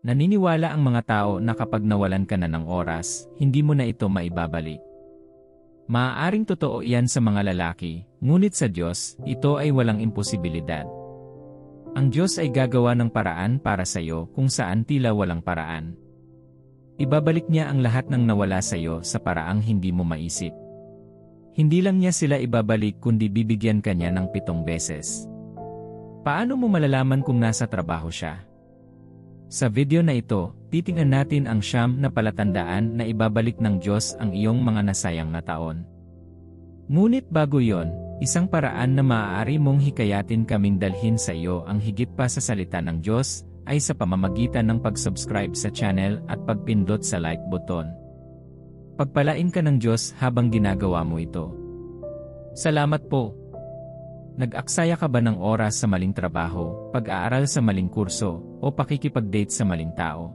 Naniniwala ang mga tao na kapag nawalan ka na ng oras, hindi mo na ito maibabalik. Maaaring totoo iyan sa mga lalaki, ngunit sa Diyos, ito ay walang imposibilidad. Ang Diyos ay gagawa ng paraan para sa iyo kung saan tila walang paraan. Ibabalik niya ang lahat ng nawala sa iyo sa paraang hindi mo maisip. Hindi lang niya sila ibabalik kundi bibigyan ka niya ng 7 beses. Paano mo malalaman kung nasa trabaho siya? Sa video na ito, titingnan natin ang 9 na palatandaan na ibabalik ng Diyos ang iyong mga nasayang na taon. Ngunit bago yon, isang paraan na maaari mong hikayatin kaming dalhin sa iyo ang higit pa sa salita ng Diyos, ay sa pamamagitan ng pag-subscribe sa channel at pagpindot sa like button. Pagpalain ka ng Diyos habang ginagawa mo ito. Salamat po! Nag-aksaya ka ba ng oras sa maling trabaho, pag-aaral sa maling kurso, o pakikipag-date sa maling tao?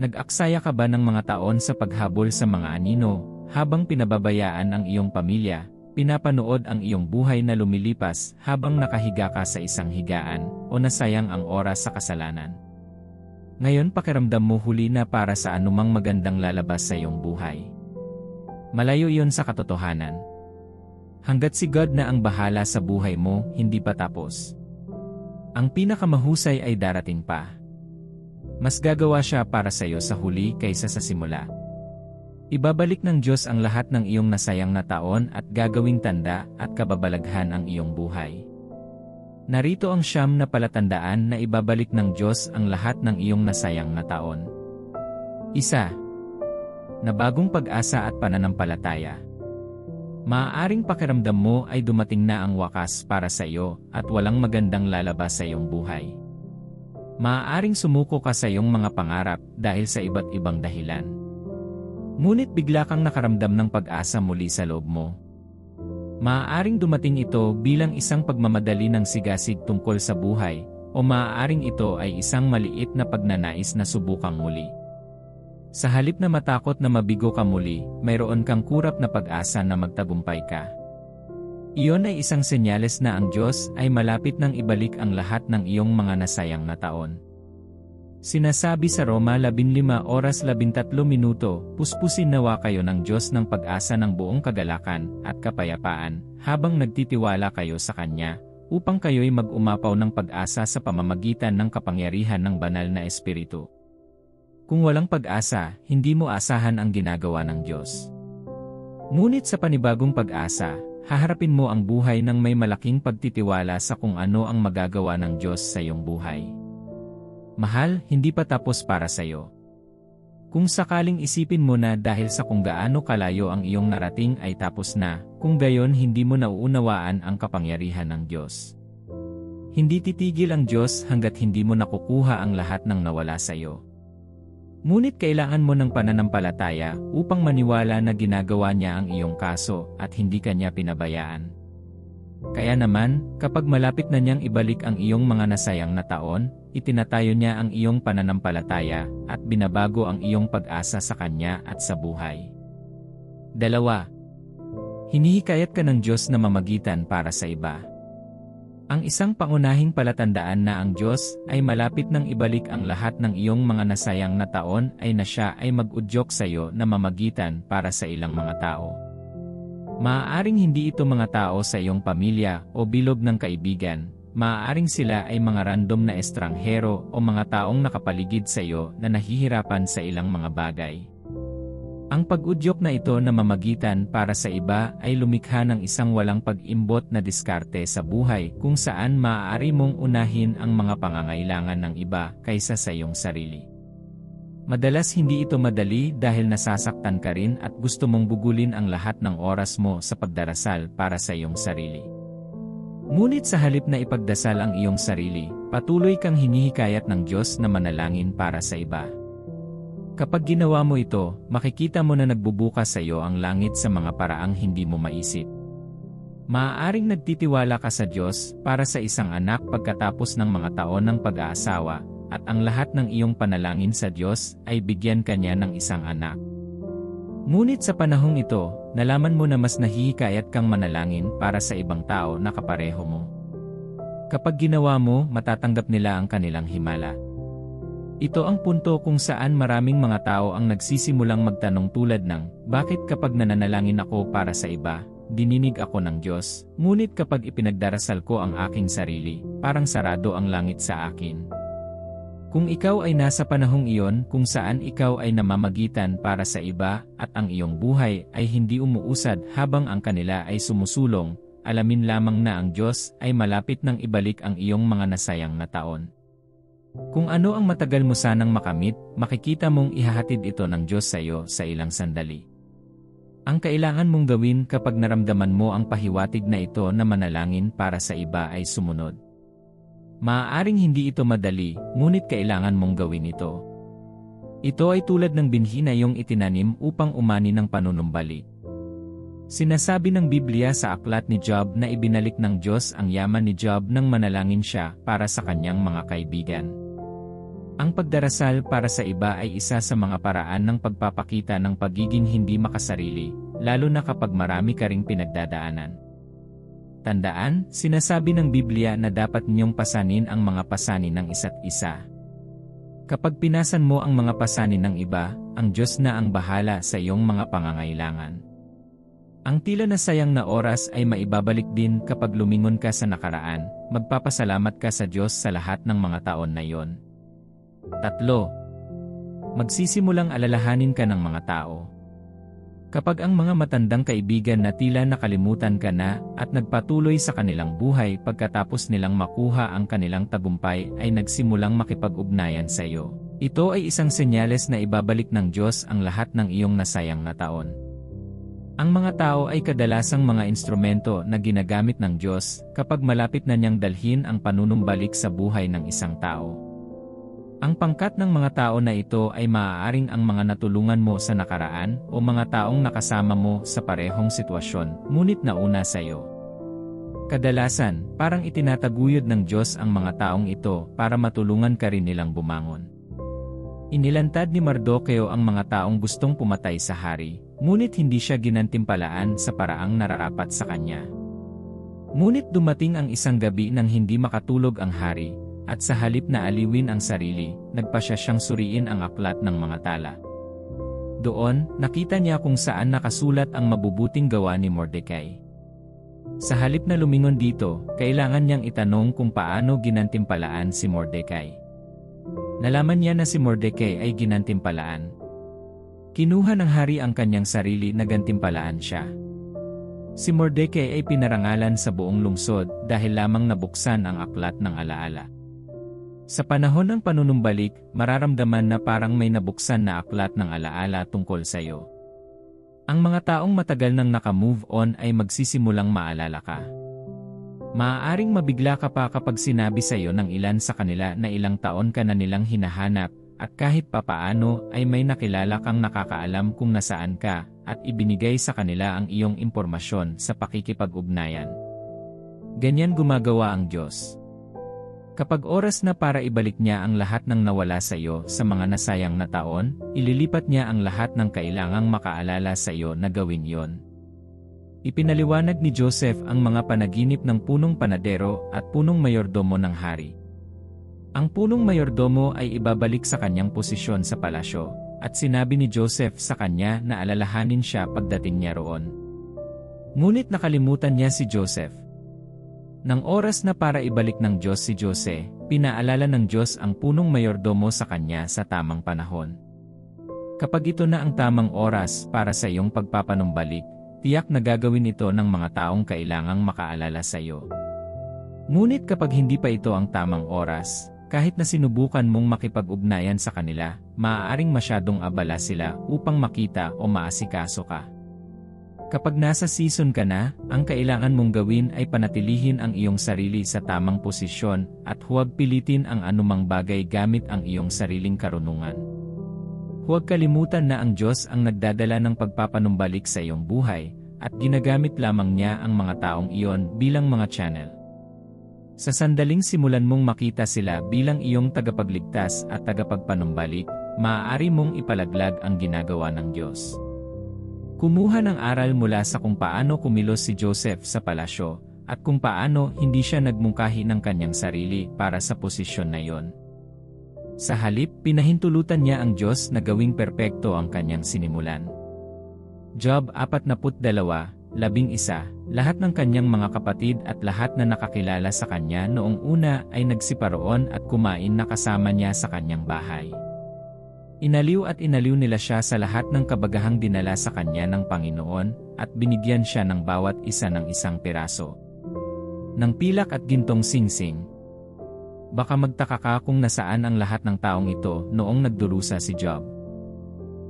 Nag-aksaya ka ba ng mga taon sa paghabol sa mga anino, habang pinababayaan ang iyong pamilya, pinapanood ang iyong buhay na lumilipas habang nakahiga ka sa isang higaan, o nasayang ang oras sa kasalanan? Ngayon pakiramdam mo huli na para sa anumang magandang lalabas sa iyong buhay. Malayo iyon sa katotohanan. Hanggat si God na ang bahala sa buhay mo, hindi pa tapos. Ang pinakamahusay ay darating pa. Mas gagawa siya para sa iyo sa huli kaysa sa simula. Ibabalik ng Diyos ang lahat ng iyong nasayang na taon at gagawing tanda at kababalaghan ang iyong buhay. Narito ang 9 na palatandaan na ibabalik ng Diyos ang lahat ng iyong nasayang na taon. 1. Na bagong pag-asa at pananampalataya. Maaaring pakiramdam mo ay dumating na ang wakas para sa iyo at walang magandang lalabas sa iyong buhay. Maaaring sumuko ka sa iyong mga pangarap dahil sa iba't ibang dahilan. Ngunit bigla kang nakaramdam ng pag-asa muli sa loob mo. Maaaring dumating ito bilang isang pagmamadali ng sigasig tungkol sa buhay, o maaaring ito ay isang maliit na pagnanais na subukang muli. Sa halip na matakot na mabigo ka muli, mayroon kang kurap na pag-asa na magtagumpay ka. Iyon ay isang senyales na ang Diyos ay malapit nang ibalik ang lahat ng iyong mga nasayang na taon. Sinasabi sa Roma 15:13, puspusin nawa kayo ng Diyos ng pag-asa ng buong kagalakan at kapayapaan, habang nagtitiwala kayo sa Kanya, upang kayo'y mag-umapaw ng pag-asa sa pamamagitan ng kapangyarihan ng banal na Espiritu. Kung walang pag-asa, hindi mo asahan ang ginagawa ng Diyos. Ngunit sa panibagong pag-asa, haharapin mo ang buhay ng may malaking pagtitiwala sa kung ano ang magagawa ng Diyos sa iyong buhay. Mahal, hindi pa tapos para sa iyo. Kung sakaling isipin mo na dahil sa kung gaano kalayo ang iyong narating ay tapos na, kung gayon hindi mo nauunawaan ang kapangyarihan ng Diyos. Hindi titigil ang Diyos hanggat hindi mo nakukuha ang lahat ng nawala sa iyo. Ngunit kailangan mo ng pananampalataya upang maniwala na ginagawa niya ang iyong kaso at hindi ka niya pinabayaan. Kaya naman, kapag malapit na niyang ibalik ang iyong mga nasayang na taon, itinatayo niya ang iyong pananampalataya at binabago ang iyong pag-asa sa Kanya at sa buhay. 2. Hinihikayat ka ng Diyos na mamagitan para sa iba. Ang isang pangunahing palatandaan na ang Diyos ay malapit nang ibalik ang lahat ng iyong mga nasayang na taon ay na Siya ay mag-udyok sa iyo na mamagitan para sa ilang mga tao. Maaaring hindi ito mga tao sa iyong pamilya o bilog ng kaibigan, maaaring sila ay mga random na estranghero o mga taong nakapaligid sa iyo na nahihirapan sa ilang mga bagay. Ang pag-udyok na ito na mamagitan para sa iba ay lumikha ng isang walang pag-imbot na diskarte sa buhay kung saan maaari mong unahin ang mga pangangailangan ng iba kaysa sa iyong sarili. Madalas hindi ito madali dahil nasasaktan ka rin at gusto mong bugulin ang lahat ng oras mo sa pagdarasal para sa iyong sarili. Ngunit sa halip na ipagdasal ang iyong sarili, patuloy kang hinihikayat ng Diyos na manalangin para sa iba. Kapag ginawa mo ito, makikita mo na nagbubukas sa iyo ang langit sa mga paraang hindi mo maisip. Maaaring nagtitiwala ka sa Diyos para sa isang anak pagkatapos ng mga taon ng pag-aasawa, at ang lahat ng iyong panalangin sa Diyos ay bigyan ka niya ng isang anak. Ngunit sa panahong ito, nalaman mo na mas nahihikayat kang manalangin para sa ibang tao na kapareho mo. Kapag ginawa mo, matatanggap nila ang kanilang himala. Ito ang punto kung saan maraming mga tao ang nagsisimulang magtanong tulad ng, bakit kapag nananalangin ako para sa iba, dininig ako ng Diyos, ngunit kapag ipinagdarasal ko ang aking sarili, parang sarado ang langit sa akin. Kung ikaw ay nasa panahong iyon kung saan ikaw ay namamagitan para sa iba at ang iyong buhay ay hindi umuusad habang ang kanila ay sumusulong, alamin lamang na ang Diyos ay malapit nang ibalik ang iyong mga nasayang na taon. Kung ano ang matagal mo sanang makamit, makikita mong ihahatid ito ng Diyos sa iyo sa ilang sandali. Ang kailangan mong gawin kapag naramdaman mo ang pahiwatig na ito na manalangin para sa iba ay sumunod. Maaaring hindi ito madali, ngunit kailangan mong gawin ito. Ito ay tulad ng binhi na iyong itinanim upang umani ng panunumbalik. Sinasabi ng Biblia sa aklat ni Job na ibinalik ng Diyos ang yaman ni Job nang manalangin siya para sa kanyang mga kaibigan. Ang pagdarasal para sa iba ay isa sa mga paraan ng pagpapakita ng pagiging hindi makasarili, lalo na kapag marami ka ring pinagdadaanan. Tandaan, sinasabi ng Biblia na dapat niyong pasanin ang mga pasanin ng isa't isa. Kapag pinasan mo ang mga pasanin ng iba, ang Diyos na ang bahala sa iyong mga pangangailangan. Ang tila na sayang na oras ay maibabalik din kapag lumingon ka sa nakaraan, magpapasalamat ka sa Diyos sa lahat ng mga taon na iyon. 3. Magsisimulang alalahanin ka ng mga tao. Kapag ang mga matandang kaibigan na tila nakalimutan ka na at nagpatuloy sa kanilang buhay pagkatapos nilang makuha ang kanilang tagumpay ay nagsimulang makipag-ugnayan sa iyo, ito ay isang senyales na ibabalik ng Diyos ang lahat ng iyong nasayang na taon. Ang mga tao ay kadalasang mga instrumento na ginagamit ng Diyos kapag malapit na niyang dalhin ang panunumbalik sa buhay ng isang tao. Ang pangkat ng mga tao na ito ay maaaring ang mga natulungan mo sa nakaraan o mga taong nakasama mo sa parehong sitwasyon, ngunit nauna sa iyo. Kadalasan, parang itinataguyod ng Diyos ang mga taong ito para matulungan ka rin nilang bumangon. Inilantad ni Mardocheo ang mga taong gustong pumatay sa hari, ngunit hindi siya ginantimpalaan sa paraang nararapat sa kanya. Ngunit dumating ang isang gabi nang hindi makatulog ang hari, at sa halip na aliwin ang sarili, nagpasya siyang suriin ang aklat ng mga tala. Doon, nakita niya kung saan nakasulat ang mabubuting gawa ni Mordecai. Sa halip na lumingon dito, kailangan niyang itanong kung paano ginantimpalaan si Mordecai. Nalaman niya na si Mordecai ay ginantimpalaan. Kinuha ng hari ang kanyang sarili na gantimpalaan siya. Si Mordecai ay pinarangalan sa buong lungsod dahil lamang nabuksan ang aklat ng alaala. Sa panahon ng panunumbalik, mararamdaman na parang may nabuksan na aklat ng alaala tungkol sa iyo. Ang mga taong matagal nang naka-move on ay magsisimulang maalala ka. Maaaring mabigla ka pa kapag sinabi sa iyo ng ilan sa kanila na ilang taon ka na nilang hinahanap, at kahit papaano ay may nakilala kang nakakaalam kung nasaan ka, at ibinigay sa kanila ang iyong impormasyon sa pakikipag-ugnayan. Ganyan gumagawa ang Diyos. Kapag oras na para ibalik niya ang lahat ng nawala sa iyo sa mga nasayang na taon, ililipat niya ang lahat ng kailangang makaalala sa iyo na gawin yon. Ipinaliwanag ni Joseph ang mga panaginip ng punong panadero at punong mayordomo ng hari. Ang punong mayordomo ay ibabalik sa kanyang posisyon sa palasyo, at sinabi ni Joseph sa kanya na alalahanin siya pagdating niya roon. Ngunit nakalimutan niya si Joseph. Nang oras na para ibalik ng Diyos si Jose, pinaalala ng Diyos ang punong mayordomo sa kanya sa tamang panahon. Kapag ito na ang tamang oras para sa iyong pagpapanumbalik, tiyak na gagawin ito ng mga taong kailangang makaalala sa iyo. Ngunit kapag hindi pa ito ang tamang oras, kahit na sinubukan mong makipag-ugnayan sa kanila, maaaring masyadong abala sila upang makita o maasikaso ka. Kapag nasa season ka na, ang kailangan mong gawin ay panatilihin ang iyong sarili sa tamang posisyon at huwag pilitin ang anumang bagay gamit ang iyong sariling karunungan. Huwag kalimutan na ang Diyos ang nagdadala ng pagpapanumbalik sa iyong buhay, at ginagamit lamang niya ang mga taong iyon bilang mga channel. Sa sandaling simulan mong makita sila bilang iyong tagapagligtas at tagapagpanumbalik, maaari mong ipalaglag ang ginagawa ng Diyos. Kumuha ng aral mula sa kung paano kumilos si Joseph sa palasyo, at kung paano hindi siya nagmungkahi ng kanyang sarili para sa posisyon na iyon. Sa halip, pinahintulutan niya ang Diyos na gawing perpekto ang kanyang sinimulan. Job 42:11, lahat ng kanyang mga kapatid at lahat na nakakilala sa kanya noong una ay nagsiparoon at kumain na kasama niya sa kanyang bahay. Inaliw nila siya sa lahat ng kabagahang dinala sa kanya ng Panginoon at binigyan siya ng bawat isa ng isang piraso ng pilak at gintong singsing. Baka magtaka ka kung nasaan ang lahat ng taong ito noong nagdurusa si Job.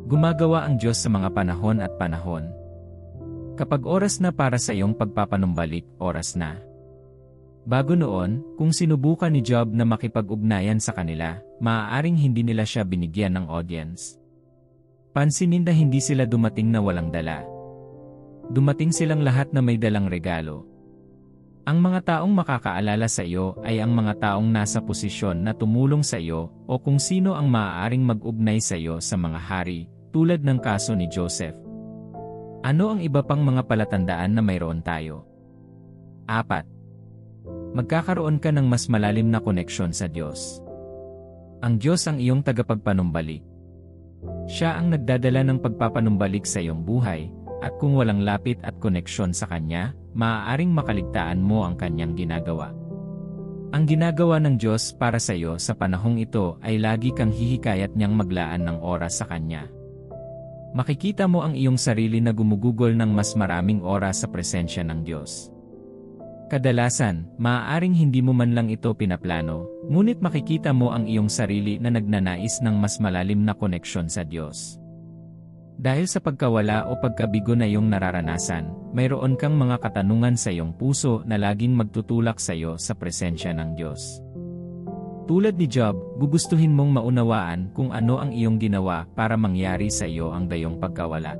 Gumagawa ang Diyos sa mga panahon at panahon. Kapag oras na para sa iyong pagpapanumbalik, oras na. Bago noon, kung sinubukan ni Job na makipag-ugnayan sa kanila, maaaring hindi nila siya binigyan ng audience. Pansinin na hindi sila dumating na walang dala. Dumating silang lahat na may dalang regalo. Ang mga taong makakaalala sa iyo ay ang mga taong nasa posisyon na tumulong sa iyo o kung sino ang maaaring mag-ugnay sa iyo sa mga hari, tulad ng kaso ni Joseph. Ano ang iba pang mga palatandaan na mayroon tayo? 4. Magkakaroon ka ng mas malalim na koneksyon sa Diyos. Ang Diyos ang iyong tagapagpanumbalik. Siya ang nagdadala ng pagpapanumbalik sa iyong buhay, at kung walang lapit at koneksyon sa Kanya, maaaring makaligtaan mo ang Kanyang ginagawa. Ang ginagawa ng Diyos para sa iyo sa panahong ito ay lagi kang hihikayat niyang maglaan ng oras sa Kanya. Makikita mo ang iyong sarili na gumugugol ng mas maraming oras sa presensya ng Diyos. Kadalasan, maaaring hindi mo man lang ito pinaplano, ngunit makikita mo ang iyong sarili na nagnanais ng mas malalim na koneksyon sa Diyos. Dahil sa pagkawala o pagkabigo na iyong nararanasan, mayroon kang mga katanungan sa iyong puso na laging magtutulak sa iyo sa presensya ng Diyos. Tulad ni Job, gugustuhin mong maunawaan kung ano ang iyong ginawa para mangyari sa iyo ang gayong pagkawala.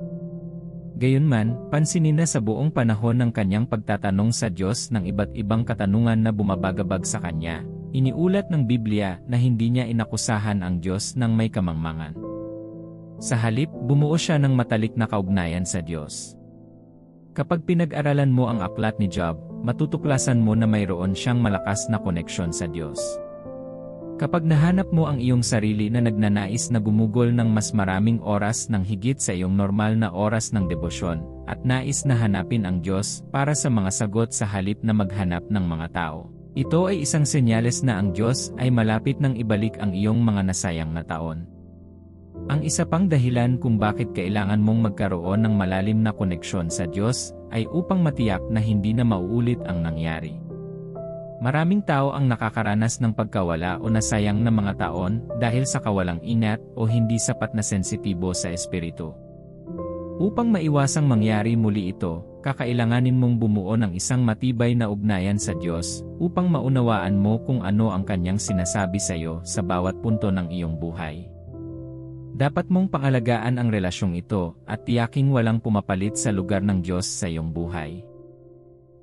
Gayunman, pansinin na sa buong panahon ng kanyang pagtatanong sa Diyos ng iba't ibang katanungan na bumabagabag sa kanya, iniulat ng Biblia na hindi niya inakusahan ang Diyos ng may kamangmangan. Sa halip, bumuo siya ng matalik na kaugnayan sa Diyos. Kapag pinag-aralan mo ang aklat ni Job, matutuklasan mo na mayroon siyang malakas na koneksyon sa Diyos. Kapag nahanap mo ang iyong sarili na nagnanais na gumugol ng mas maraming oras ng higit sa iyong normal na oras ng debosyon, at nais na hanapin ang Diyos para sa mga sagot sa halip na maghanap ng mga tao, ito ay isang senyales na ang Diyos ay malapit nang ibalik ang iyong mga nasayang na taon. Ang isa pang dahilan kung bakit kailangan mong magkaroon ng malalim na koneksyon sa Diyos ay upang matiyak na hindi na mauulit ang nangyari. Maraming tao ang nakakaranas ng pagkawala o nasayang na mga taon dahil sa kawalang ingat o hindi sapat na sensitibo sa espiritu. Upang maiwasang mangyari muli ito, kakailanganin mong bumuo ng isang matibay na ugnayan sa Diyos upang maunawaan mo kung ano ang Kanyang sinasabi sa iyo sa bawat punto ng iyong buhay. Dapat mong pangalagaan ang relasyong ito at tiyaking walang pumapalit sa lugar ng Diyos sa iyong buhay.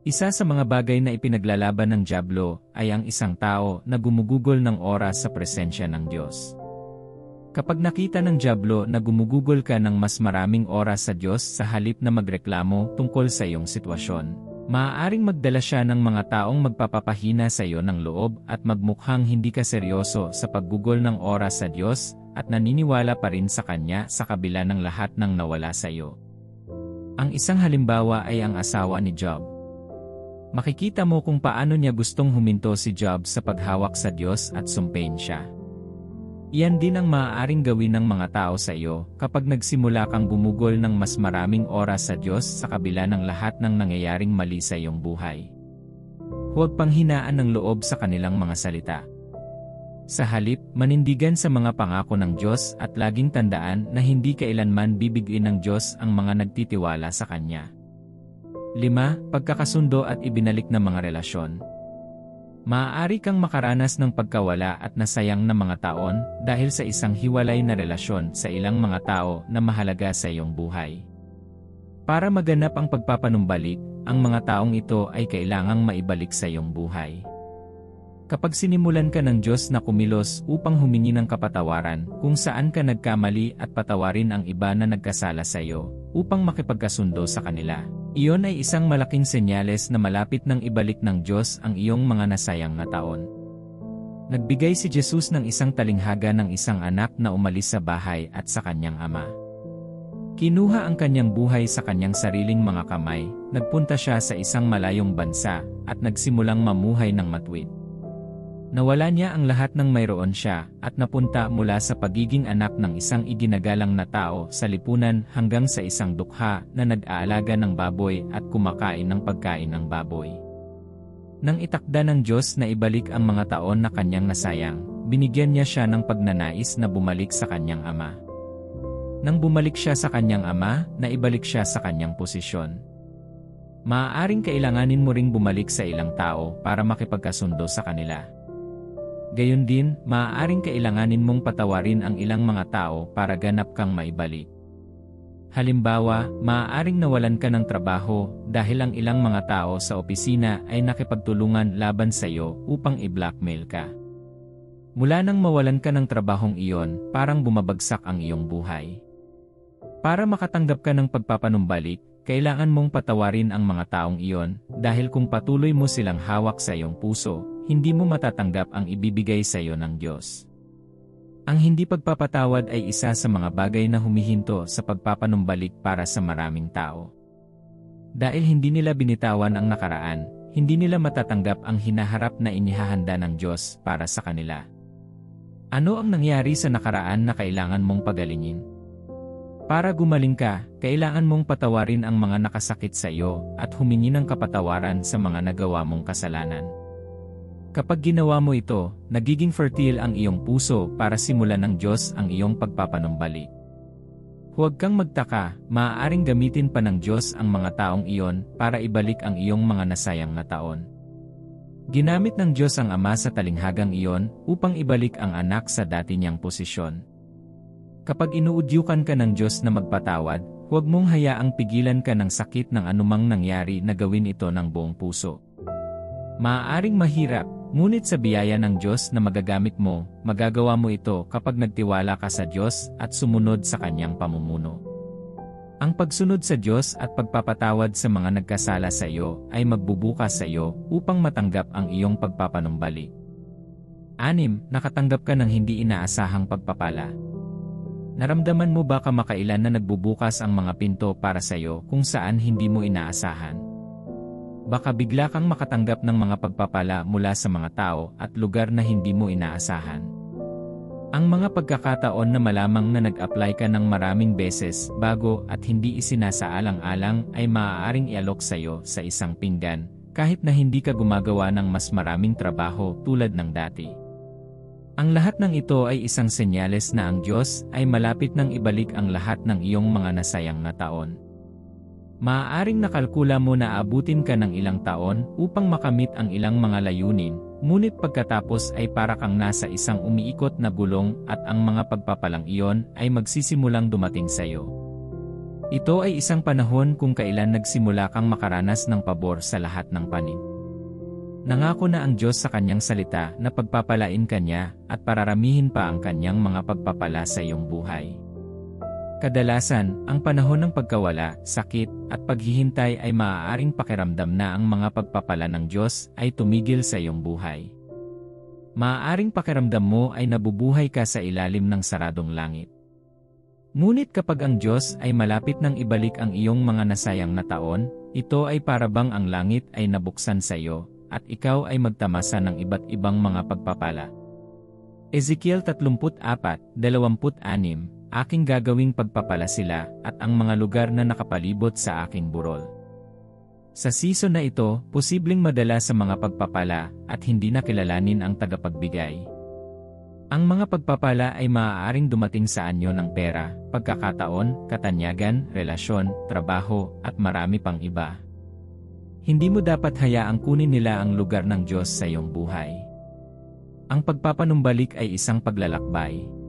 Isa sa mga bagay na ipinaglalaban ng dyablo ay ang isang tao na gumugugol ng oras sa presensya ng Diyos. Kapag nakita ng dyablo na gumugugol ka ng mas maraming oras sa Diyos sa halip na magreklamo tungkol sa iyong sitwasyon, maaaring magdala siya ng mga taong magpapapahina sa iyo ng loob at magmukhang hindi ka seryoso sa paggugol ng oras sa Diyos at naniniwala pa rin sa Kanya sa kabila ng lahat ng nawala sa iyo. Ang isang halimbawa ay ang asawa ni Job. Makikita mo kung paano niya gustong huminto si Job sa paghawak sa Diyos at sumpain siya. Iyan din ang maaaring gawin ng mga tao sa iyo kapag nagsimula kang gumugol ng mas maraming oras sa Diyos sa kabila ng lahat ng nangyayaring mali sa iyong buhay. Huwag panghinaan ng loob sa kanilang mga salita. Sa halip, manindigan sa mga pangako ng Diyos at laging tandaan na hindi kailanman bibigyan ng Diyos ang mga nagtitiwala sa Kanya. 5. Pagkakasundo at ibinalik na mga relasyon. Maaari kang makaranas ng pagkawala at nasayang na mga taon dahil sa isang hiwalay na relasyon sa ilang mga tao na mahalaga sa iyong buhay. Para maganap ang pagpapanumbalik, ang mga taong ito ay kailangang maibalik sa iyong buhay. Kapag sinimulan ka ng Diyos na kumilos upang humingi ng kapatawaran kung saan ka nagkamali at patawarin ang iba na nagkasala sa iyo, upang makipagkasundo sa kanila, iyon ay isang malaking senyales na malapit nang ibalik ng Diyos ang iyong mga nasayang na taon. Nagbigay si Jesus ng isang talinghaga ng isang anak na umalis sa bahay at sa kanyang ama. Kinuha ang kanyang buhay sa kanyang sariling mga kamay, nagpunta siya sa isang malayong bansa, at nagsimulang mamuhay ng matuwid. Nawala niya ang lahat ng mayroon siya, at napunta mula sa pagiging anak ng isang iginagalang na tao sa lipunan hanggang sa isang dukha na nag-aalaga ng baboy at kumakain ng pagkain ng baboy. Nang itakda ng Diyos na ibalik ang mga taon na kanyang nasayang, binigyan niya siya ng pagnanais na bumalik sa kanyang ama. Nang bumalik siya sa kanyang ama, naibalik siya sa kanyang posisyon. Maaaring kailanganin mo ring bumalik sa ilang tao para makipagkasundo sa kanila. Gayon din, maaaring kailanganin mong patawarin ang ilang mga tao para ganap kang maibalik. Halimbawa, maaaring nawalan ka ng trabaho dahil ang ilang mga tao sa opisina ay nakipagtulungan laban sa iyo upang i-blackmail ka. Mula nang mawalan ka ng trabahong iyon, parang bumabagsak ang iyong buhay. Para makatanggap ka ng pagpapanumbalik, kailangan mong patawarin ang mga taong iyon dahil kung patuloy mo silang hawak sa iyong puso, hindi mo matatanggap ang ibibigay sa iyo ng Diyos. Ang hindi pagpapatawad ay isa sa mga bagay na humihinto sa pagpapanumbalik para sa maraming tao. Dahil hindi nila binitawan ang nakaraan, hindi nila matatanggap ang hinaharap na inihahanda ng Diyos para sa kanila. Ano ang nangyari sa nakaraan na kailangan mong pagalingin? Para gumaling ka, kailangan mong patawarin ang mga nakasakit sa iyo at humingi ng kapatawaran sa mga nagawa mong kasalanan. Kapag ginawa mo ito, nagiging fertile ang iyong puso para simulan ng Diyos ang iyong pagpapanumbalik. Huwag kang magtaka, maaaring gamitin pa ng Diyos ang mga taong iyon para ibalik ang iyong mga nasayang na taon. Ginamit ng Diyos ang Ama sa talinghagang iyon upang ibalik ang anak sa dati niyang posisyon. Kapag inuudyukan ka ng Diyos na magpatawad, huwag mong hayaang pigilan ka ng sakit ng anumang nangyari na gawin ito ng buong puso. Maaaring mahirap, ngunit sa biyaya ng Diyos na magagamit mo, magagawa mo ito kapag nagtiwala ka sa Diyos at sumunod sa Kanyang pamumuno. Ang pagsunod sa Diyos at pagpapatawad sa mga nagkasala sa iyo ay magbubukas sa iyo upang matanggap ang iyong pagpapanumbalik. 6. Nakatanggap ka ng hindi inaasahang pagpapala. Naramdaman mo ba kamakailan na nagbubukas ang mga pinto para sa iyo kung saan hindi mo inaasahan? Baka bigla kang makatanggap ng mga pagpapala mula sa mga tao at lugar na hindi mo inaasahan. Ang mga pagkakataon na malamang na nag-apply ka ng maraming beses bago at hindi isinasaalang-alang ay maaaring ialok sa iyo sa isang pinggan, kahit na hindi ka gumagawa ng mas maraming trabaho tulad ng dati. Ang lahat ng ito ay isang senyales na ang Diyos ay malapit nang ibalik ang lahat ng iyong mga nasayang na taon. Maaaring nakalkula mo na abutin ka ng ilang taon upang makamit ang ilang mga layunin, ngunit pagkatapos ay para kang nasa isang umiikot na gulong at ang mga pagpapalang iyon ay magsisimulang dumating sa iyo. Ito ay isang panahon kung kailan nagsimula kang makaranas ng pabor sa lahat ng panig. Nangako na ang Diyos sa Kanyang salita na pagpapalain ka niya at pararamihin pa ang Kanyang mga pagpapala sa iyong buhay. Kadalasan, ang panahon ng pagkawala, sakit, at paghihintay ay maaaring pakiramdam na ang mga pagpapala ng Diyos ay tumigil sa iyong buhay. Maaaring pakiramdam mo ay nabubuhay ka sa ilalim ng saradong langit. Ngunit kapag ang Diyos ay malapit nang ibalik ang iyong mga nasayang na taon, ito ay parabang ang langit ay nabuksan sa iyo, at ikaw ay magtamasa ng iba't ibang mga pagpapala. Ezekiel 34:26 Aking gagawing pagpapala sila at ang mga lugar na nakapalibot sa aking burol. Sa season na ito, posibleng madala sa mga pagpapala at hindi na kilalanin ang tagapagbigay. Ang mga pagpapala ay maaaring dumating sa anyo ng pera, pagkakataon, katanyagan, relasyon, trabaho, at marami pang iba. Hindi mo dapat hayaang kunin nila ang lugar ng Diyos sa iyong buhay. Ang pagpapanumbalik ay isang paglalakbay.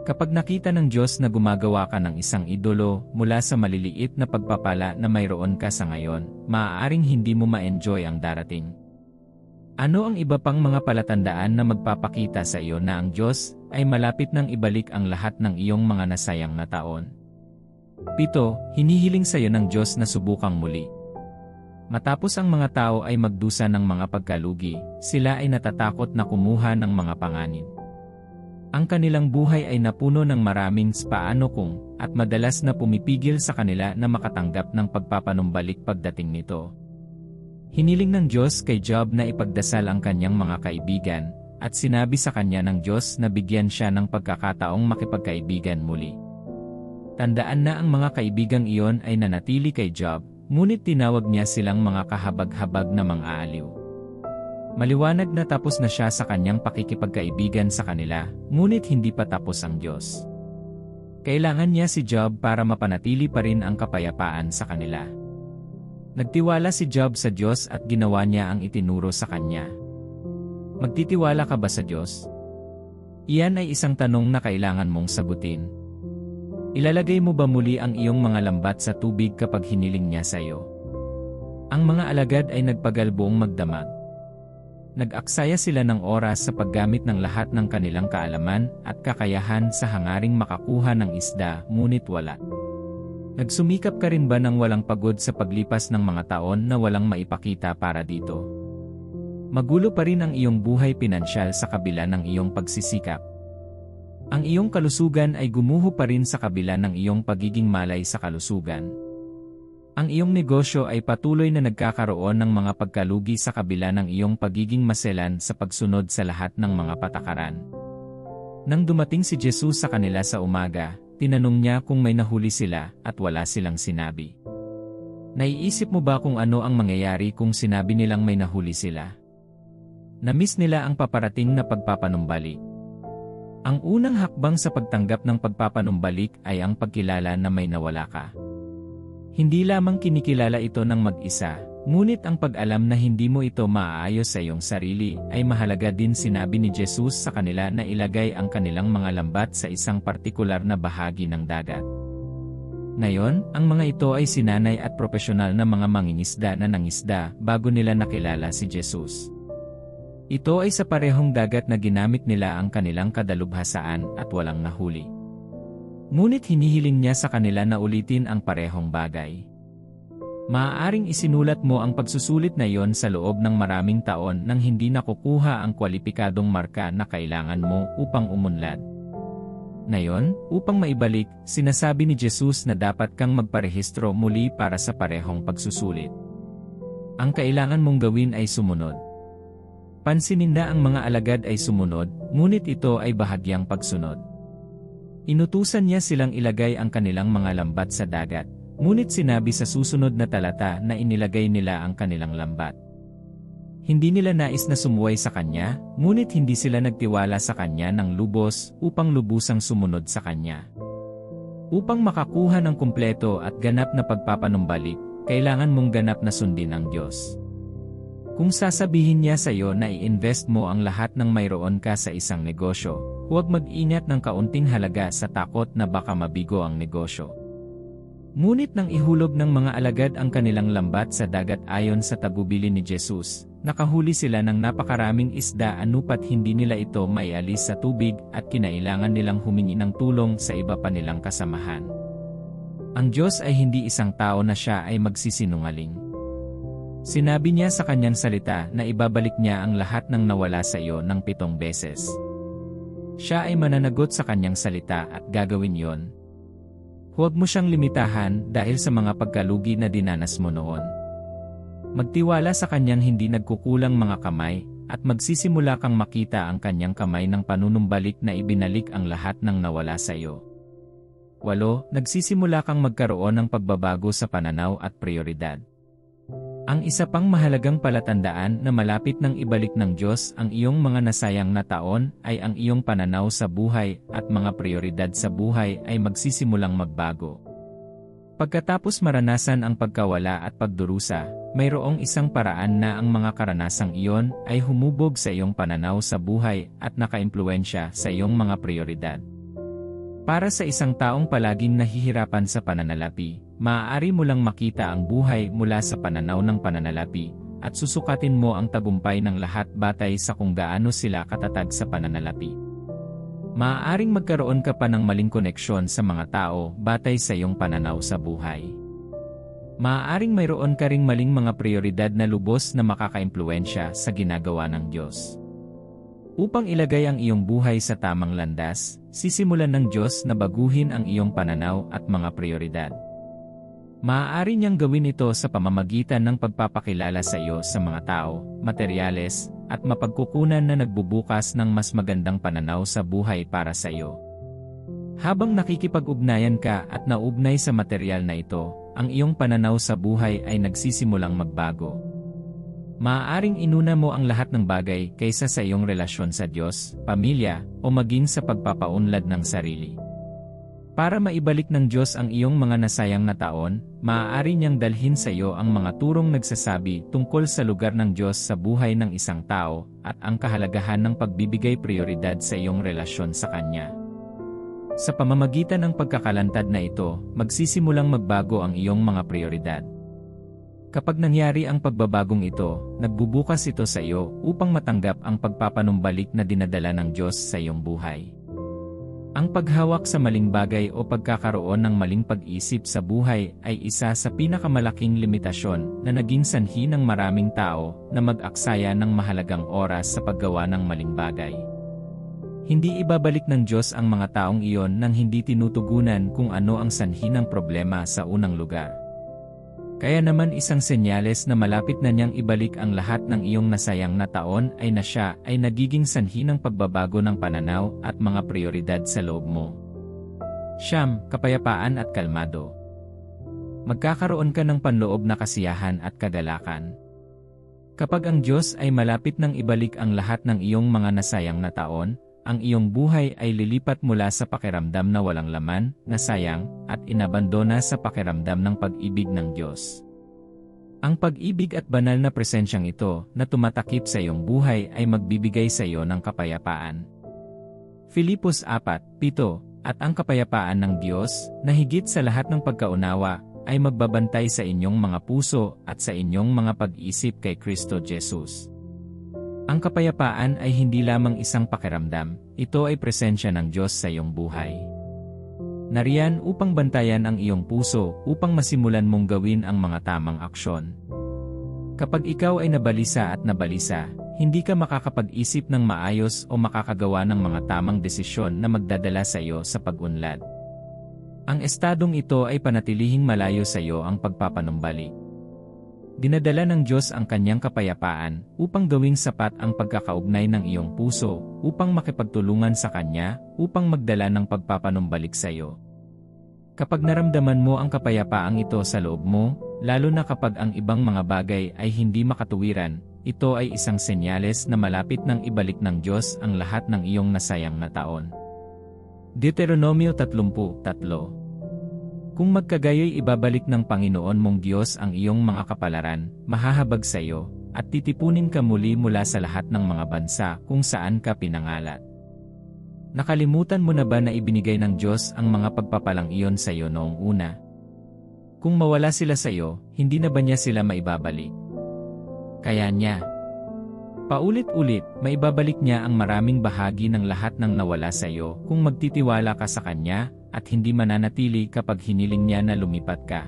Kapag nakita ng Diyos na gumagawa ka ng isang idolo mula sa maliliit na pagpapala na mayroon ka sa ngayon, maaaring hindi mo ma-enjoy ang darating. Ano ang iba pang mga palatandaan na magpapakita sa iyo na ang Diyos ay malapit nang ibalik ang lahat ng iyong mga nasayang na taon? 7. Hinihiling sa iyo ng Diyos na subukang muli. Matapos ang mga tao ay magdusa ng mga pagkalugi, sila ay natatakot na kumuha ng mga panganib. Ang kanilang buhay ay napuno ng maraming paano kung, at madalas na pumipigil sa kanila na makatanggap ng pagpapanumbalik pagdating nito. Hiniling ng Diyos kay Job na ipagdasal ang kanyang mga kaibigan, at sinabi sa kanya ng Diyos na bigyan siya ng pagkakataong makipagkaibigan muli. Tandaan na ang mga kaibigang iyon ay nanatili kay Job, ngunit tinawag niya silang mga kahabag-habag na mang-aaliw. Maliwanag na tapos na siya sa kanyang pakikipagkaibigan sa kanila, ngunit hindi pa tapos ang Diyos. Kailangan niya si Job para mapanatili pa rin ang kapayapaan sa kanila. Nagtiwala si Job sa Diyos at ginawa niya ang itinuro sa kanya. Magtitiwala ka ba sa Diyos? Iyan ay isang tanong na kailangan mong sagutin. Ilalagay mo ba muli ang iyong mga lambat sa tubig kapag hiniling niya sa iyo? Ang mga alagad ay nagpagalbuong magdamag. Nag-aksaya sila ng oras sa paggamit ng lahat ng kanilang kaalaman at kakayahan sa hangaring makakuha ng isda, ngunit wala. Nagsumikap ka rin ba ng walang pagod sa paglipas ng mga taon na walang maipakita para dito? Magulo pa rin ang iyong buhay pinansyal sa kabila ng iyong pagsisikap. Ang iyong kalusugan ay gumuho pa rin sa kabila ng iyong pagiging malay sa kalusugan. Ang iyong negosyo ay patuloy na nagkakaroon ng mga pagkalugi sa kabila ng iyong pagiging maselan sa pagsunod sa lahat ng mga patakaran. Nang dumating si Jesus sa kanila sa umaga, tinanong niya kung may nahuli sila at wala silang sinabi. Naiisip mo ba kung ano ang mangyayari kung sinabi nilang may nahuli sila? Namiss nila ang paparating na pagpapanumbalik. Ang unang hakbang sa pagtanggap ng pagpapanumbalik ay ang pagkilala na may nawala ka. Hindi lamang kinikilala ito ng mag-isa, ngunit ang pag-alam na hindi mo ito maaayos sa iyong sarili ay mahalaga din. Sinabi ni Jesus sa kanila na ilagay ang kanilang mga lambat sa isang partikular na bahagi ng dagat. Ngayon, ang mga ito ay sinanay at propesyonal na mga mangingisda na nangisda bago nila nakilala si Jesus. Ito ay sa parehong dagat na ginamit nila ang kanilang kadalubhasaan at walang nahuli. Ngunit hinihiling niya sa kanila na ulitin ang parehong bagay. Maaaring isinulat mo ang pagsusulit na iyon sa loob ng maraming taon nang hindi nakukuha ang kwalipikadong marka na kailangan mo upang umunlad. Ngayon, upang maibalik, sinasabi ni Jesus na dapat kang magparehistro muli para sa parehong pagsusulit. Ang kailangan mong gawin ay sumunod. Pansinin na ang mga alagad ay sumunod, ngunit ito ay bahagyang pagsunod. Inutusan niya silang ilagay ang kanilang mga lambat sa dagat, ngunit sinabi sa susunod na talata na inilagay nila ang kanilang lambat. Hindi nila nais na sumuway sa kanya, ngunit hindi sila nagtiwala sa kanya ng lubos upang lubusang sumunod sa kanya. Upang makakuha ng kumpleto at ganap na pagpapanumbalik, kailangan mong ganap na sundin ang Diyos. Kung sasabihin niya sa iyo na i-invest mo ang lahat ng mayroon ka sa isang negosyo, huwag mag-ingat ng kaunting halaga sa takot na baka mabigo ang negosyo. Ngunit nang ihulog ng mga alagad ang kanilang lambat sa dagat ayon sa tagubili ni Jesus, nakahuli sila ng napakaraming isda anupat hindi nila ito maialis sa tubig at kinailangan nilang humingi ng tulong sa iba pa nilang kasamahan. Ang Diyos ay hindi isang tao na siya ay magsisinungaling. Sinabi niya sa kanyang salita na ibabalik niya ang lahat ng nawala sa iyo ng 7 beses. Siya ay mananagot sa kanyang salita at gagawin yon. Huwag mo siyang limitahan dahil sa mga pagkalugi na dinanas mo noon. Magtiwala sa kanyang hindi nagkukulang mga kamay, at magsisimula kang makita ang kanyang kamay ng panunumbalik na ibinalik ang lahat ng nawala sa iyo. 8. Nagsisimula kang magkaroon ng pagbabago sa pananaw at prioridad. Ang isa pang mahalagang palatandaan na malapit nang ibalik ng Diyos ang iyong mga nasayang na taon ay ang iyong pananaw sa buhay at mga prioridad sa buhay ay magsisimulang magbago. Pagkatapos maranasan ang pagkawala at pagdurusa, mayroong isang paraan na ang mga karanasang iyon ay humubog sa iyong pananaw sa buhay at nakaimpluwensya sa iyong mga prioridad. Para sa isang taong palaging nahihirapan sa pananalapi, maaari mo lang makita ang buhay mula sa pananaw ng pananalapi, at susukatin mo ang tagumpay ng lahat batay sa kung gaano sila katatag sa pananalapi. Maaaring magkaroon ka pa ng maling koneksyon sa mga tao batay sa iyong pananaw sa buhay. Maaaring mayroon ka ring maling mga prioridad na lubos na makakaimpluwensya sa ginagawa ng Diyos. Upang ilagay ang iyong buhay sa tamang landas, sisimulan ng Diyos na baguhin ang iyong pananaw at mga prioridad. Maaari niyang gawin ito sa pamamagitan ng pagpapakilala sa iyo sa mga tao, materyales, at mapagkukunan na nagbubukas ng mas magandang pananaw sa buhay para sa iyo. Habang nakikipag-ugnayan ka at naugnay sa materyal na ito, ang iyong pananaw sa buhay ay nagsisimulang magbago. Maaaring inuna mo ang lahat ng bagay kaysa sa iyong relasyon sa Diyos, pamilya, o maging sa pagpapaunlad ng sarili. Para maibalik ng Diyos ang iyong mga nasayang na taon, maaari niyang dalhin sa iyo ang mga turong nagsasabi tungkol sa lugar ng Diyos sa buhay ng isang tao at ang kahalagahan ng pagbibigay prioridad sa iyong relasyon sa Kanya. Sa pamamagitan ng pagkakalantad na ito, magsisimulang magbago ang iyong mga prioridad. Kapag nangyari ang pagbabagong ito, nagbubukas ito sa iyo upang matanggap ang pagpapanumbalik na dinadala ng Diyos sa iyong buhay. Ang paghawak sa maling bagay o pagkakaroon ng maling pag-isip sa buhay ay isa sa pinakamalaking limitasyon na naging sanhi ng maraming tao na mag-aksaya ng mahalagang oras sa paggawa ng maling bagay. Hindi ibabalik ng Diyos ang mga taong iyon nang hindi tinutugunan kung ano ang sanhi ng problema sa unang lugar. Kaya naman isang senyales na malapit na niyang ibalik ang lahat ng iyong nasayang na taon ay na siya ay nagiging sanhi ng pagbabago ng pananaw at mga prioridad sa loob mo. Siyam, kapayapaan at kalmado. Magkakaroon ka ng panloob na kasiyahan at kagalakan. Kapag ang Diyos ay malapit nang ibalik ang lahat ng iyong mga nasayang na taon, ang iyong buhay ay lilipat mula sa pakiramdam na walang laman, nasayang, at inabandona sa pakiramdam ng pag-ibig ng Diyos. Ang pag-ibig at banal na presensyang ito na tumatakip sa iyong buhay ay magbibigay sa iyo ng kapayapaan. Filipos 4:7 At ang kapayapaan ng Diyos, na higit sa lahat ng pagkaunawa, ay magbabantay sa inyong mga puso at sa inyong mga pag-isip kay Kristo Jesus. Ang kapayapaan ay hindi lamang isang pakiramdam, ito ay presensya ng Diyos sa iyong buhay. Nariyan upang bantayan ang iyong puso upang masimulan mong gawin ang mga tamang aksyon. Kapag ikaw ay nabalisa at nabalisa, hindi ka makakapag-isip ng maayos o makakagawa ng mga tamang desisyon na magdadala sa iyo sa pag-unlad. Ang estadong ito ay panatilihing malayo sa iyo ang pagpapanumbalik. Dinadala ng Diyos ang kanyang kapayapaan upang gawing sapat ang pagkakaugnay ng iyong puso upang makipagtulungan sa Kanya upang magdala ng pagpapanumbalik sa iyo. Kapag naramdaman mo ang kapayapaang ito sa loob mo, lalo na kapag ang ibang mga bagay ay hindi makatuwiran, ito ay isang senyales na malapit nang ibalik ng Diyos ang lahat ng iyong nasayang na taon. Deuteronomio 33:3 Kung magkagayoy ibabalik ng Panginoon mong Diyos ang iyong mga kapalaran, mahahabag sa iyo, at titipunin ka muli mula sa lahat ng mga bansa kung saan ka pinangalat. Nakalimutan mo na ba na ibinigay ng Diyos ang mga pagpapalang iyon sa iyo noong una? Kung mawala sila sa iyo, hindi na ba niya sila maibabalik? Kaya niya. Paulit-ulit, maibabalik niya ang maraming bahagi ng lahat ng nawala sa iyo kung magtitiwala ka sa Kanya, at hindi mananatili kapag hiniling niya na lumipat ka.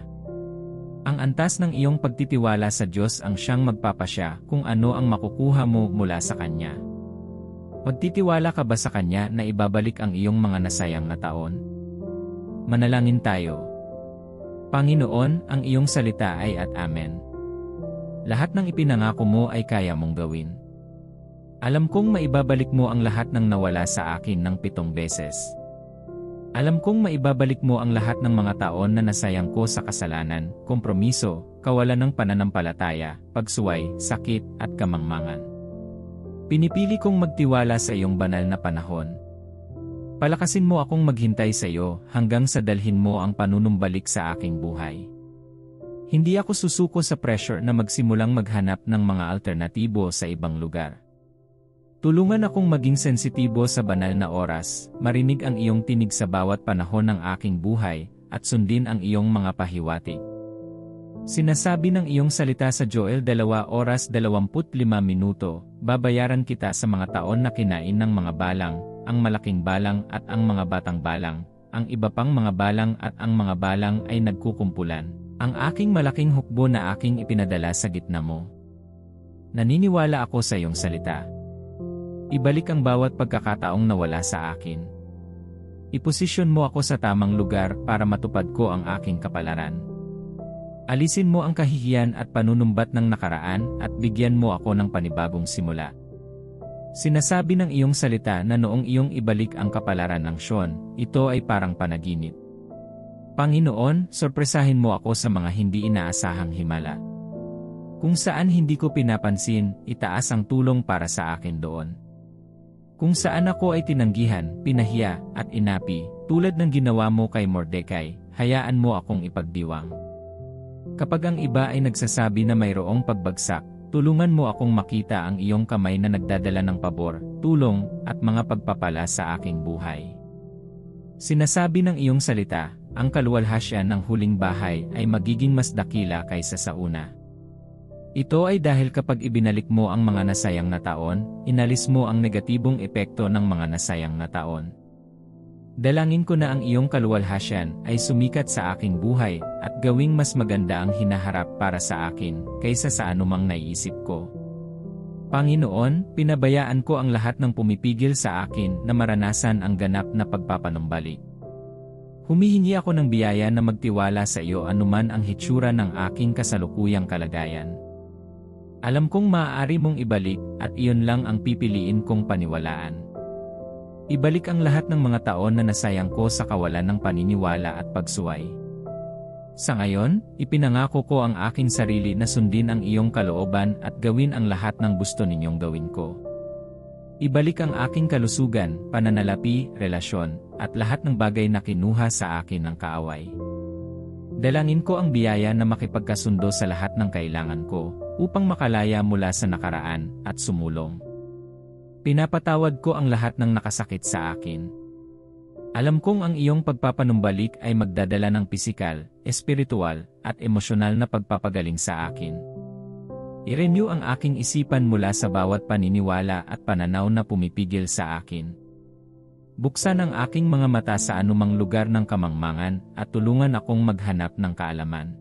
Ang antas ng iyong pagtitiwala sa Diyos ang siyang magpapasya kung ano ang makukuha mo mula sa Kanya. Magtitiwala ka ba sa Kanya na ibabalik ang iyong mga nasayang na taon? Manalangin tayo. Panginoon, ang iyong salita ay at amen. Lahat ng ipinangako mo ay kaya mong gawin. Alam kong maibabalik mo ang lahat ng nawala sa akin ng 7 beses. Alam kong maibabalik mo ang lahat ng mga taon na nasayang ko sa kasalanan, kompromiso, kawalan ng pananampalataya, pagsuway, sakit, at kamangmangan. Pinipili kong magtiwala sa iyong banal na panahon. Palakasin mo akong maghintay sa iyo hanggang sa dalhin mo ang panunumbalik sa aking buhay. Hindi ako susuko sa pressure na magsimulang maghanap ng mga alternatibo sa ibang lugar. Tulungan akong maging sensitibo sa banal na oras, marinig ang iyong tinig sa bawat panahon ng aking buhay, at sundin ang iyong mga pahiwatig. Sinasabi ng iyong salita sa Joel 2:25, babayaran kita sa mga taon na kinain ng mga balang, ang malaking balang at ang mga batang balang, ang iba pang mga balang at ang mga balang ay nagkukumpulan, ang aking malaking hukbo na aking ipinadala sa gitna mo. Naniniwala ako sa iyong salita. Ibalik ang bawat pagkakataong nawala sa akin. Iposisyon mo ako sa tamang lugar para matupad ko ang aking kapalaran. Alisin mo ang kahihiyan at panunumbat ng nakaraan at bigyan mo ako ng panibagong simula. Sinasabi ng iyong salita na noong iyong ibalik ang kapalaran ng Sion, ito ay parang panaginip. Panginoon, sorpresahin mo ako sa mga hindi inaasahang himala. Kung saan hindi ko pinapansin, itaas ang tulong para sa akin doon. Kung saan ako ay tinanggihan, pinahiya, at inapi, tulad ng ginawa mo kay Mordecai, hayaan mo akong ipagdiwang. Kapag ang iba ay nagsasabi na mayroong pagbagsak, tulungan mo akong makita ang iyong kamay na nagdadala ng pabor, tulong, at mga pagpapala sa aking buhay. Sinasabi ng iyong salita, ang kaluwalhasyan ng huling bahay ay magiging mas dakila kaysa sa una. Ito ay dahil kapag ibinalik mo ang mga nasayang na taon, inalis mo ang negatibong epekto ng mga nasayang na taon. Dalangin ko na ang iyong kaluwalhasyan ay sumikat sa aking buhay at gawing mas maganda ang hinaharap para sa akin kaysa sa anumang naiisip ko. Panginoon, pinabayaan ko ang lahat ng pumipigil sa akin na maranasan ang ganap na pagpapanumbalik. Humihingi ako ng biyaya na magtiwala sa iyo anuman ang hitsura ng aking kasalukuyang kalagayan. Alam kong maaari mong ibalik at iyon lang ang pipiliin kong paniwalaan. Ibalik ang lahat ng mga taon na nasayang ko sa kawalan ng paniniwala at pagsuway. Sa ngayon, ipinangako ko ang aking sarili na sundin ang iyong kalooban at gawin ang lahat ng gusto ninyong gawin ko. Ibalik ang aking kalusugan, pananalapi, relasyon, at lahat ng bagay na kinuha sa akin ng kaaway. Dalangin ko ang biyaya na makipagkasundo sa lahat ng kailangan ko, upang makalaya mula sa nakaraan at sumulong. Pinapatawad ko ang lahat ng nakasakit sa akin. Alam kong ang iyong pagpapanumbalik ay magdadala ng pisikal, espiritual, at emosyonal na pagpapagaling sa akin. I-renew ang aking isipan mula sa bawat paniniwala at pananaw na pumipigil sa akin. Buksan ang aking mga mata sa anumang lugar ng kamangmangan at tulungan akong maghanap ng kaalaman.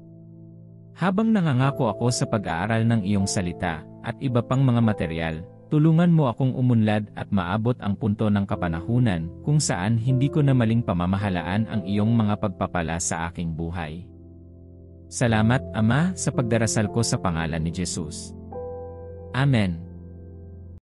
Habang nangangako ako sa pag-aaral ng iyong salita at iba pang mga material, tulungan mo akong umunlad at maabot ang punto ng kapanahunan kung saan hindi ko na maling pamamahalaan ang iyong mga pagpapala sa aking buhay. Salamat, Ama, sa pagdarasal ko sa pangalan ni Jesus. Amen.